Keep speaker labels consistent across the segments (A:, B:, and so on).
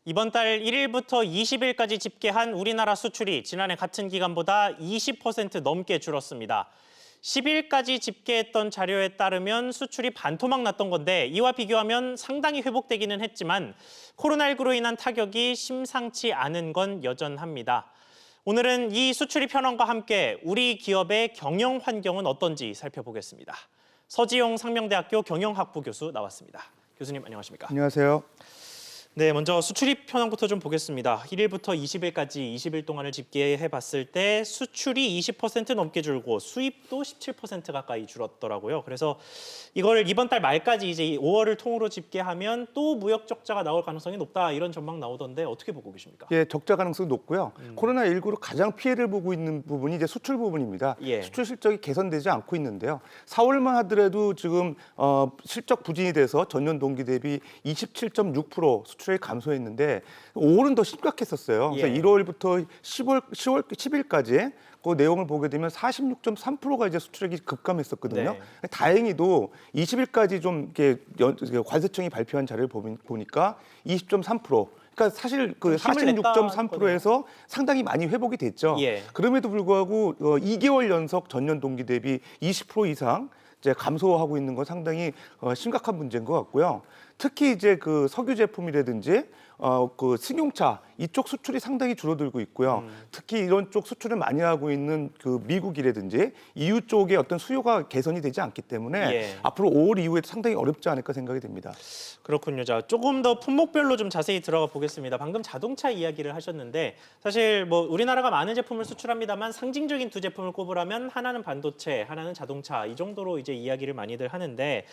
A: 이번 달 1일부터 20일까지 집계한 우리나라 수출이 지난해 같은 기간보다 20% 넘게 줄었습니다. 10일까지 집계했던 자료에 따르면 수출이 반토막 났던 건데 이와 비교하면 상당히 회복되기는 했지만 코로나19로 인한 타격이 심상치 않은 건 여전합니다. 오늘은 이 수출입 현황과 함께 우리 기업의 경영 환경은 어떤지 살펴보겠습니다. 서지용 상명대학교 경영학부 교수 나왔습니다. 교수님 안녕하십니까?
B: 안녕하세요.
A: 네, 먼저 수출입 현황부터 좀 보겠습니다. 1일부터 20일까지 20일 동안을 집계해 봤을 때 수출이 20% 넘게 줄고 수입도 17% 가까이 줄었더라고요. 그래서 이걸 이번 달 말까지 이제 5월을 통으로 집계하면 또 무역 적자가 나올 가능성이 높다 이런 전망 나오던데 어떻게 보고 계십니까?
B: 예, 적자 가능성이 높고요. 코로나19로 가장 피해를 보고 있는 부분이 이제 수출 부분입니다.
A: 예.
B: 수출 실적이 개선되지 않고 있는데요. 4월만 하더라도 지금 실적 부진이 돼서 전년 동기 대비 27.6% 수출이 감소했는데 5월은 더 심각했었어요. 그래서
A: 예.
B: 1월부터 10월 10일까지 그 내용을 보게 되면 46.3%가 이제 수출액이 급감했었거든요.
A: 네.
B: 다행히도 20일까지 좀 이렇게 관세청이 발표한 자료를 보니까 20.3%. 그러니까 사실 그
A: 힘을 냈다
B: 46.3%에서 상당히 많이 회복이 됐죠.
A: 예.
B: 그럼에도 불구하고 2개월 연속 전년 동기 대비 20% 이상 이제 감소하고 있는 건 상당히 심각한 문제인 것 같고요. 특히 이제 그 석유 제품이라든지 그 승용차 이쪽 수출이 상당히 줄어들고 있고요. 특히 이런 쪽 수출을 많이 하고 있는 그 미국이라든지 EU 쪽의 어떤 수요가 개선이 되지 않기 때문에
A: 예.
B: 앞으로 5월 이후에도 상당히 어렵지 않을까 생각이 됩니다.
A: 그렇군요. 자, 조금 더 품목별로 좀 자세히 들어가 보겠습니다. 방금 자동차 이야기를 하셨는데 사실 뭐 우리나라가 많은 제품을 수출합니다만 상징적인 두 제품을 꼽으라면 하나는 반도체, 하나는 자동차 이 정도로 이제 이야기를 많이들 하는데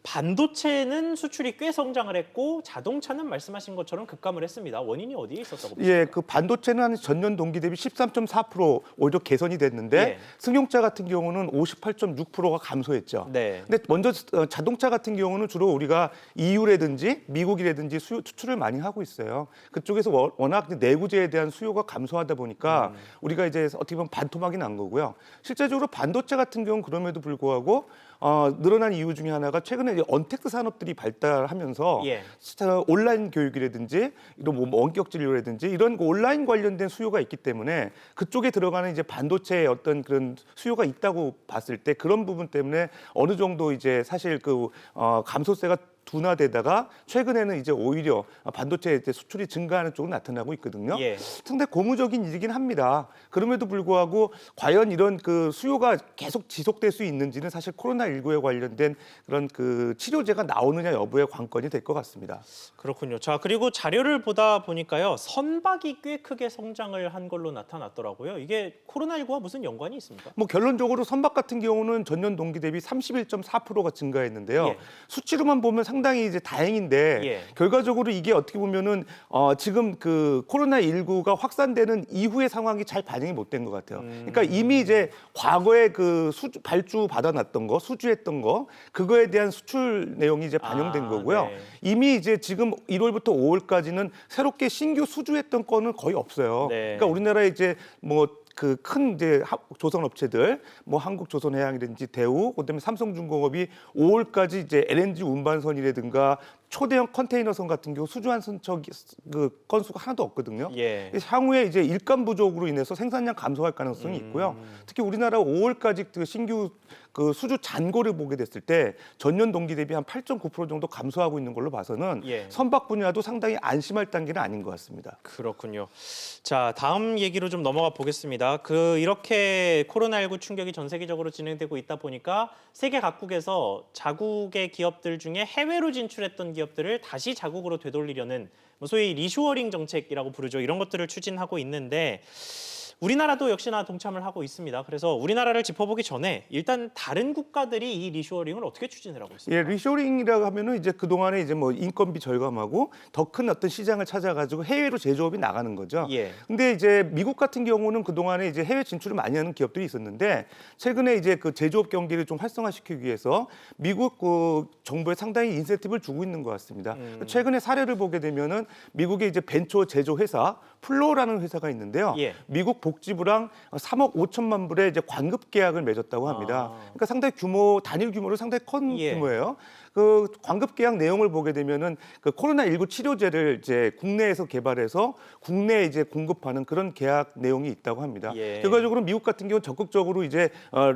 A: 반도체는 수출이 꽤 성장을 했고 자동차는 말씀하신 것처럼 급감을 했습니다. 원인이 어디에 있었다고 보십니까?
B: 예, 그 반도체는 한 전년 동기 대비 13.4% 오히려 개선이 됐는데
A: 예.
B: 승용차 같은 경우는 58.6%가 감소했죠.
A: 네.
B: 근데 먼저 자동차 같은 경우는 주로 우리가 EU라든지 미국이라든지 수출을 많이 하고 있어요. 그쪽에서 워낙 내구재에 대한 수요가 감소하다 보니까 우리가 이제 어떻게 보면 반토막이 난 거고요. 실제적으로 반도체 같은 경우는 그럼에도 불구하고 늘어난 이유 중에 하나가 최근에 이제 언택트 산업들이 발달하면서
A: 예.
B: 온라인 교육이라든지 이런 뭐 원격 진료라든지 이런 그 온라인 관련된 수요가 있기 때문에 그쪽에 들어가는 이제 반도체의 어떤 그런 수요가 있다고 봤을 때 그런 부분 때문에 어느 정도 이제 사실 그 감소세가 둔화되다가 최근에는 이제 오히려 반도체 이제 수출이 증가하는 쪽으로 나타나고 있거든요.
A: 예.
B: 상당히 고무적인 일이긴 합니다. 그럼에도 불구하고 과연 이런 그 수요가 계속 지속될 수 있는지는 사실 코로나19에 관련된 그런 그 치료제가 나오느냐 여부의 관건이 될 것 같습니다.
A: 그렇군요. 자, 그리고 자료를 보다 보니까요. 선박이 꽤 크게 성장을 한 걸로 나타났더라고요. 이게 코로나19와 무슨 연관이 있습니까?
B: 뭐 결론적으로 선박 같은 경우는 전년 동기 대비 31.4%가 증가했는데요.
A: 예.
B: 수치로만 보면 상당히 이제 다행인데
A: 예.
B: 결과적으로 이게 어떻게 보면은 지금 그 코로나19가 확산되는 이후의 상황이 잘 반영이 못 된 것 같아요. 그러니까 이미 이제 과거에 그 발주 받아놨던 거, 수주했던 거 그거에 대한 수출 내용이 이제 반영된 거고요.
A: 네.
B: 이미 이제 지금 1월부터 5월까지는 새롭게 신규 수주했던 건은 거의 없어요.
A: 네.
B: 그러니까 우리나라에 이제 뭐 그 큰 이제 조선 업체들 뭐 한국조선해양이라든지 대우 그다음에 삼성중공업이 5월까지 이제 LNG 운반선이라든가 초대형 컨테이너선 같은 경우 수주한 선적 그 건수가 하나도 없거든요.
A: 예.
B: 향후에 이제 일감 부족으로 인해서 생산량 감소할 가능성이 있고요. 특히 우리나라 5월까지 그 신규 그 수주 잔고를 보게 됐을 때 전년 동기 대비 한 8.9% 정도 감소하고 있는 걸로 봐서는
A: 예.
B: 선박 분야도 상당히 안심할 단계는 아닌 것 같습니다.
A: 그렇군요. 자, 다음 얘기로 좀 넘어가 보겠습니다. 이렇게 코로나19 충격이 전 세계적으로 진행되고 있다 보니까 세계 각국에서 자국의 기업들 중에 해외로 진출했던 기업들을 다시 자국으로 되돌리려는 소위 리쇼어링 정책이라고 부르죠. 이런 것들을 추진하고 있는데 우리나라도 역시나 동참을 하고 있습니다. 그래서 우리나라를 짚어보기 전에 일단 다른 국가들이 이 리쇼어링을 어떻게 추진을 하고 있습니까?
B: 예, 리쇼링이라고 하면은 이제 그동안에 이제 뭐 인건비 절감하고 더 큰 어떤 시장을 찾아가지고 해외로 제조업이 나가는 거죠.
A: 예.
B: 근데 이제 미국 같은 경우는 그동안에 이제 해외 진출을 많이 하는 기업들이 있었는데 최근에 이제 그 제조업 경기를 좀 활성화시키기 위해서 미국 그 정부에 상당히 인센티브를 주고 있는 것 같습니다. 최근에 사례를 보게 되면은 미국의 이제 벤처 제조 회사 플로라는 회사가 있는데요.
A: 예.
B: 미국 복지부랑 3억 5천만 불의 이제 관급 계약을 맺었다고 합니다. 그러니까 상당히 단일 규모로 상당히 큰
A: 예.
B: 규모예요. 그 광급 계약 내용을 보게 되면은 그 코로나19 치료제를 이제 국내에서 개발해서 국내에 이제 공급하는 그런 계약 내용이 있다고 합니다.
A: 예.
B: 결과적으로 미국 같은 경우는 적극적으로 이제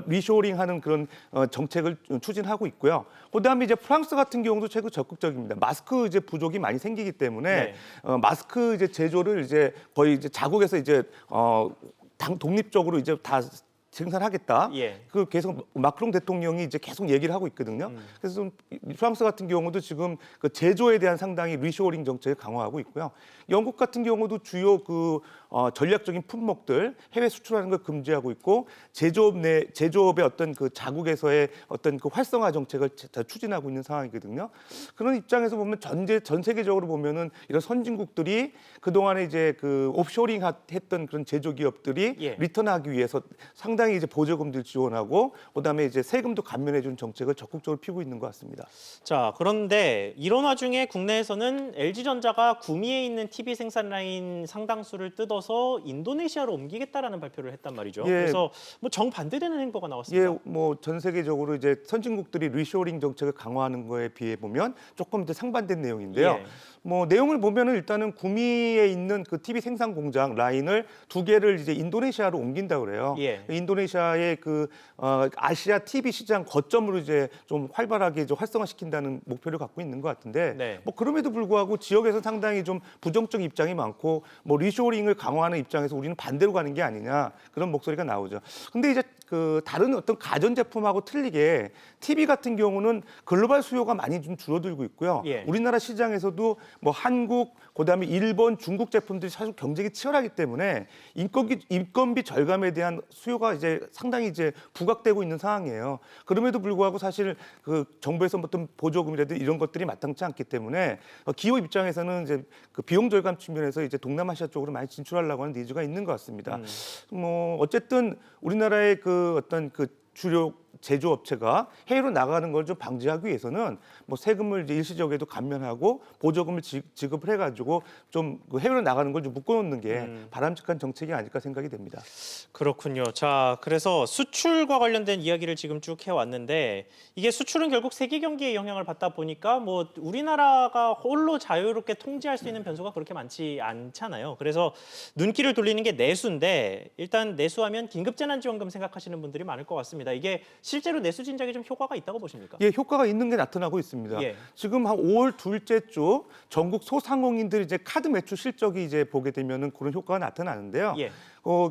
B: 리쇼링하는 그런 정책을 추진하고 있고요. 그다음에 이제 프랑스 같은 경우도 최고 적극적입니다. 마스크 이제 부족이 많이 생기기 때문에
A: 네.
B: 마스크 이제 제조를 이제 거의 이제 자국에서 이제 독립적으로 이제 다 생산하겠다.
A: 예.
B: 그 계속 마크롱 대통령이 이제 계속 얘기를 하고 있거든요. 그래서 좀 프랑스 같은 경우도 지금 그 제조에 대한 상당히 리쇼링 정책을 강화하고 있고요. 영국 같은 경우도 주요 그 전략적인 품목들 해외 수출하는 걸 금지하고 있고 제조업의 어떤 그 자국에서의 어떤 그 활성화 정책을 추진하고 있는 상황이거든요. 그런 입장에서 보면 전 세계적으로 보면은 이런 선진국들이 그 동안에 이제 그 옵쇼링 했던 그런 제조 기업들이
A: 예.
B: 리턴하기 위해서 상당히 이제 보조금들 지원하고 그다음에 이제 세금도 감면해 주는 정책을 적극적으로 피고 있는 것 같습니다.
A: 자, 그런데 이런 와중에 국내에서는 LG전자가 구미에 있는 TV 생산 라인 상당수를 뜯어서 인도네시아로 옮기겠다라는 발표를 했단 말이죠.
B: 예.
A: 그래서 뭐 정반대되는 행보가 나왔습니다.
B: 예, 뭐 전 세계적으로 이제 선진국들이 리쇼링 정책을 강화하는 거에 비해 보면 조금 더 상반된 내용인데요.
A: 예.
B: 뭐 내용을 보면은 일단은 구미에 있는 그 TV 생산 공장 라인을 2개를 이제 인도네시아로 옮긴다 그래요.
A: 예.
B: 인도네시아의 그 아시아 TV 시장 거점으로 이제 좀 활발하게 좀 활성화시킨다는 목표를 갖고 있는 것 같은데
A: 네.
B: 뭐 그럼에도 불구하고 지역에서 상당히 좀 부정적 입장이 많고 뭐 리쇼링을 강화하는 입장에서 우리는 반대로 가는 게 아니냐 그런 목소리가 나오죠. 근데 이제 그 다른 어떤 가전 제품하고 틀리게 TV 같은 경우는 글로벌 수요가 많이 좀 줄어들고 있고요.
A: 예.
B: 우리나라 시장에서도 뭐 한국, 그다음에 일본, 중국 제품들이 사실 경쟁이 치열하기 때문에 인건비 절감에 대한 수요가 이제 상당히 이제 부각되고 있는 상황이에요. 그럼에도 불구하고 사실 그 정부에서 어떤 보조금이라든지 이런 것들이 마땅치 않기 때문에 기업 입장에서는 이제 그 비용 절감 측면에서 이제 동남아시아 쪽으로 많이 진출하려고 하는 니즈가 있는 것 같습니다. 뭐 어쨌든 우리나라의 그 어떤 그 주력 제조업체가 해외로 나가는 걸 좀 방지하기 위해서는 뭐 세금을 이제 일시적에도 감면하고 보조금을 지급을 해가지고 좀그 해외로 나가는 걸 좀 묶어놓는 게 바람직한 정책이 아닐까 생각이 됩니다.
A: 그렇군요. 자, 그래서 수출과 관련된 이야기를 지금 쭉 해왔는데 이게 수출은 결국 세계 경기에 영향을 받다 보니까 뭐 우리나라가 홀로 자유롭게 통제할 수 있는 변수가 그렇게 많지 않잖아요. 그래서 눈길을 돌리는 게 내수인데 일단 내수하면 긴급재난지원금 생각하시는 분들이 많을 것 같습니다. 이게 실제로 내수 진작에 좀 효과가 있다고 보십니까?
B: 예, 효과가 있는 게 나타나고 있습니다.
A: 예.
B: 지금 한 5월 둘째 주 전국 소상공인들이 이제 카드 매출 실적이 이제 보게 되면은 그런 효과가 나타나는데요.
A: 예.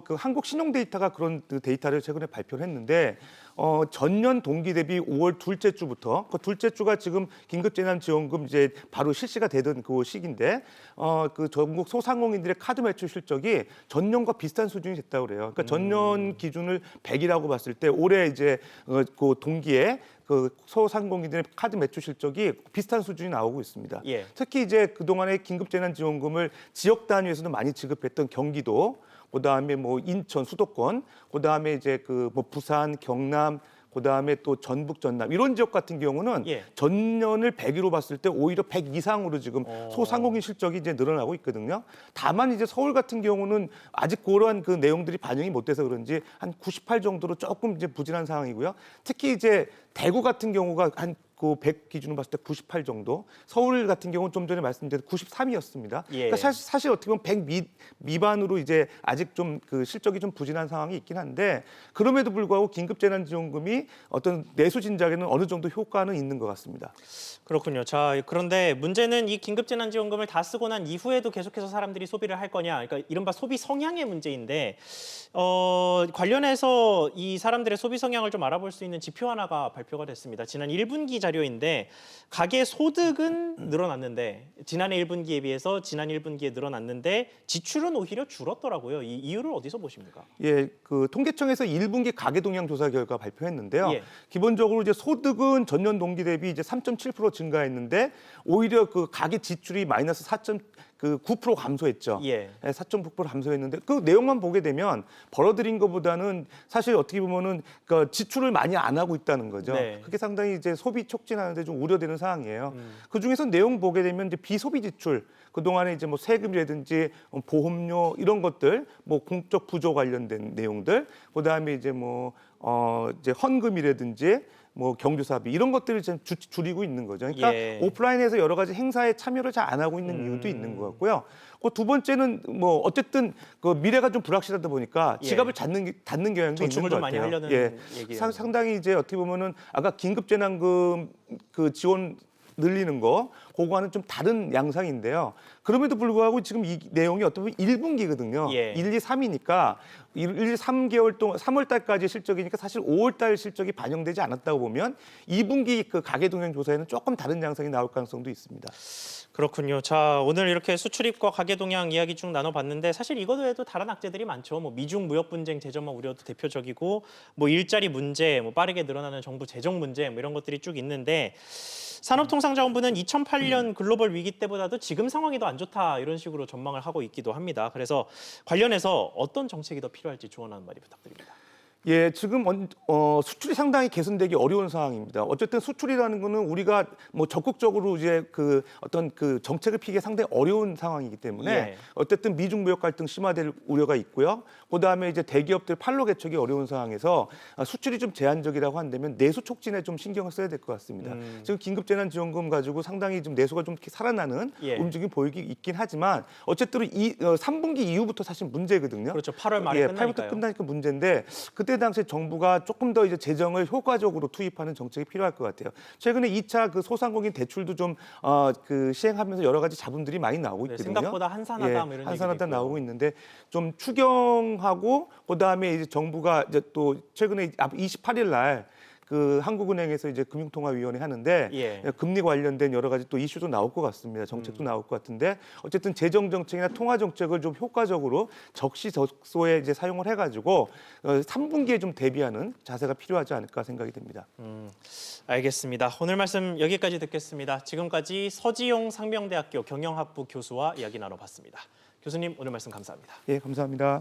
B: 그 한국 신용 데이터가 그런 그 데이터를 최근에 발표를 했는데 전년 동기 대비 5월 둘째 주부터 그 둘째 주가 지금 긴급재난지원금 이제 바로 실시가 되던 그 시기인데 그 전국 소상공인들의 카드 매출 실적이 전년과 비슷한 수준이 됐다고 그래요. 그러니까 전년 기준을 100이라고 봤을 때 올해 이제 그 동기에 그 소상공인들의 카드 매출 실적이 비슷한 수준이 나오고 있습니다.
A: 예.
B: 특히 이제 그동안에 긴급재난지원금을 지역 단위에서도 많이 지급했던 경기도, 그다음에 뭐 인천 수도권, 그다음에 이제 그 뭐 부산, 경남, 그다음에 또 전북, 전남 이런 지역 같은 경우는
A: 예.
B: 전년을 100으로 봤을 때 오히려 100 이상으로 지금 소상공인 실적이 이제 늘어나고 있거든요. 다만 이제 서울 같은 경우는 아직 그러한 그 내용들이 반영이 못 돼서 그런지 한 98 정도로 조금 이제 부진한 상황이고요. 특히 이제 대구 같은 경우가 한 그 100 기준으로 봤을 때 98 정도, 서울 같은 경우는 좀 전에 말씀드린 93이었습니다.
A: 예.
B: 그러니까 사실 어떻게 보면 100 미만으로 이제 아직 좀 그 실적이 좀 부진한 상황이 있긴 한데 그럼에도 불구하고 긴급재난지원금이 어떤 내수 진작에는 어느 정도 효과는 있는 것 같습니다.
A: 그렇군요. 자, 그런데 문제는 이 긴급재난지원금을 다 쓰고 난 이후에도 계속해서 사람들이 소비를 할 거냐, 그러니까 이른바 소비 성향의 문제인데 관련해서 이 사람들의 소비 성향을 좀 알아볼 수 있는 지표 하나가 발표가 됐습니다. 지난 1분기 자료인데 가계 소득은 늘어났는데 지난해 1분기에 비해서 지난 1분기에 늘어났는데 지출은 오히려 줄었더라고요. 이 이유를 어디서 보십니까?
B: 예, 그 통계청에서 1분기 가계 동향 조사 결과 발표했는데요.
A: 예.
B: 기본적으로 이제 소득은 전년 동기 대비 이제 3.7% 증가했는데 오히려 그 가계 지출이 마이너스 4.9% 감소했죠.
A: 예.
B: 4.9% 감소했는데 그 내용만 보게 되면 벌어들인 것보다는 사실 어떻게 보면은 그 지출을 많이 안 하고 있다는 거죠.
A: 네.
B: 그게 상당히 이제 소비 촉진하는데 좀 우려되는 상황이에요. 그 중에서 내용 보게 되면 이제 비소비 지출 그 동안에 이제 뭐 세금이라든지 보험료 이런 것들, 뭐 공적 부조 관련된 내용들, 그 다음에 이제 뭐 이제 헌금이라든지 뭐 경조사비 이런 것들을 좀 줄이고 있는 거죠. 그러니까
A: 예.
B: 오프라인에서 여러 가지 행사에 참여를 잘 안 하고 있는 이유도 있는 것 같고요. 그 두 번째는 뭐 어쨌든 그 미래가 좀 불확실하다 보니까
A: 예.
B: 지갑을 닫는 경향도 있는
A: 저축을
B: 것
A: 좀 많이
B: 같아요.
A: 하려는 얘기예요.
B: 상당히 이제 어떻게 보면은 아까 긴급재난금 그 지원 늘리는 거 그거와는 좀 다른 양상인데요. 그럼에도 불구하고 지금 이 내용이 어떻게 보면 1분기거든요.
A: 예.
B: 1, 2, 3이니까 1, 3개월 동안 3월 달까지 실적이니까 사실 5월 달 실적이 반영되지 않았다고 보면 2분기 그 가계 동향 조사에는 조금 다른 양상이 나올 가능성도 있습니다.
A: 그렇군요. 자, 오늘 이렇게 수출입과 가계 동향 이야기 쭉 나눠봤는데 사실 이것 외에도 다른 악재들이 많죠. 뭐 미중 무역 분쟁 재점화 우려도 대표적이고 뭐 일자리 문제, 뭐 빠르게 늘어나는 정부 재정 문제 뭐 이런 것들이 쭉 있는데 산업통상자원부는 2008년 글로벌 위기 때보다도 지금 상황이 더 안 좋다 이런 식으로 전망을 하고 있기도 합니다. 그래서 관련해서 어떤 정책이 더 필요할지 조언하는 말이 부탁드립니다.
B: 예, 지금 수출이 상당히 개선되기 어려운 상황입니다. 어쨌든 수출이라는 거는 우리가 뭐 적극적으로 이제 그 어떤 그 정책을 피기 상당히 어려운 상황이기 때문에
A: 예.
B: 어쨌든 미중 무역 갈등 심화될 우려가 있고요. 그다음에 이제 대기업들 판로 개척이 어려운 상황에서 수출이 좀 제한적이라고 한다면 내수 촉진에 좀 신경을 써야 될 것 같습니다. 지금 긴급재난지원금 가지고 상당히 좀 내수가 좀 살아나는
A: 예.
B: 움직임이 보이기 있긴 하지만 어쨌든 3분기 이후부터 사실 문제거든요.
A: 그렇죠. 8월 말에
B: 예,
A: 끝나니까요.
B: 8월부터 끝나니까 문제인데 그때 당시 정부가 조금 더 이제 재정을 효과적으로 투입하는 정책이 필요할 것 같아요. 최근에 2차 그 소상공인 대출도 좀 그 시행하면서 여러 가지 자본들이 많이 나오고
A: 네,
B: 있거든요.
A: 생각보다 한산하다 뭐 이런
B: 한산하다
A: 얘기도 있고요.
B: 나오고 있는데 좀 추경하고 그다음에 이제 정부가 이제 또 최근에 28일 날 그 한국은행에서 이제 금융통화위원회 하는데
A: 예.
B: 금리 관련된 여러 가지 또 이슈도 나올 것 같습니다. 정책도 나올 것 같은데 어쨌든 재정 정책이나 통화 정책을 좀 효과적으로 적시적소에 이제 사용을 해가지고 3분기에 좀 대비하는 자세가 필요하지 않을까 생각이 됩니다.
A: 알겠습니다. 오늘 말씀 여기까지 듣겠습니다. 지금까지 서지용 상명대학교 경영학부 교수와 이야기 나눠봤습니다. 교수님 오늘 말씀 감사합니다.
B: 예, 감사합니다.